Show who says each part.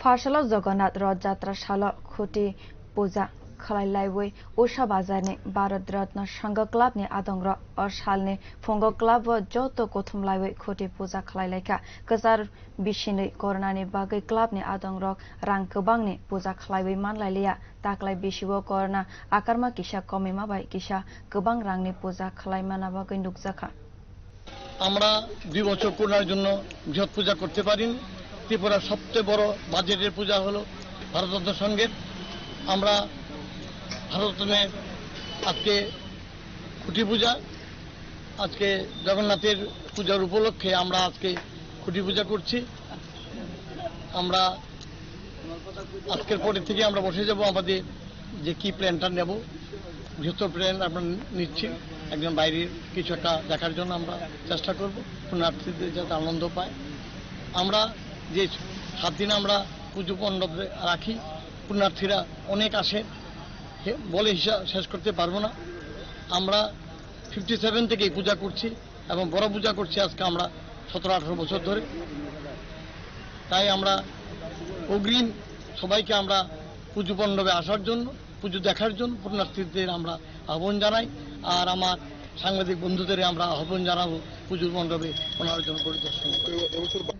Speaker 1: फार्साल जगन्नाथ रथ जात्रा साल खुटी पूजा खलाइलाइवै उषा बाजारनि भारत रत्न संघ क्लाबनि आदंग्र सालनि फुंग क्लाब जत कोथुमलाइवै खुटी पूजा खलाइलाइका गजार बिसिनै करनानि बागै क्लाबनि आदंग्र रां गोबांनि पूजा खलाइवै मानलाइलिया ताकलाइ बिसिबो करना आकारमा किसा कमिमा बाय किसा गोबां रांनि पूजा खलाइमाना बागै नुकजाखा
Speaker 2: আমরা 2 বছর করোনার জন্য বৃহৎ পূজা করতে পারিনি। ত্রিপুরার সবচেয়ে বড় বাজেটের পূজা হলো ভারতরত্ন সংঘের। আমরা ভারতরত্নের আজকে খুঁটি পূজা, আজকে জগন্নাথের পূজার উপলক্ষে আমরা আজকে খুঁটি পূজা করছি। আমরা আজকের পরে থেকে আমরা বসে যাব আমাদের যে কি প্ল্যানটা নেব, বৃহত্তর প্ল্যান আমরা নিচ্ছি। একজন বাইরের কিছু একটা দেখার জন্য আমরা চেষ্টা করব, পুণ্যার্থীদের যাতে আনন্দ পায়। আমরা যে 7 দিন আমরা পুজো মণ্ডপ রাখি, পুণ্যার্থীরা অনেক আসে, বলে হিসাব শেষ করতে পারবো না। আমরা 57 থেকে পূজা করছি এবং বড় পূজা করছি আজকে আমরা 17-18 বছর ধরে। তাই আমরা অগ্রিম সবাইকে আমরা পুজো মণ্ডপে আসার জন্য, পুজো দেখার জন্য পুণ্যার্থীদের আমরা আহ্বান জানাই। আর আমার সাংবাদিক বন্ধুদের আমরা আহ্বান জানাবো পুজোর মণ্ডপে ওনার জন্য পরিদর্শন।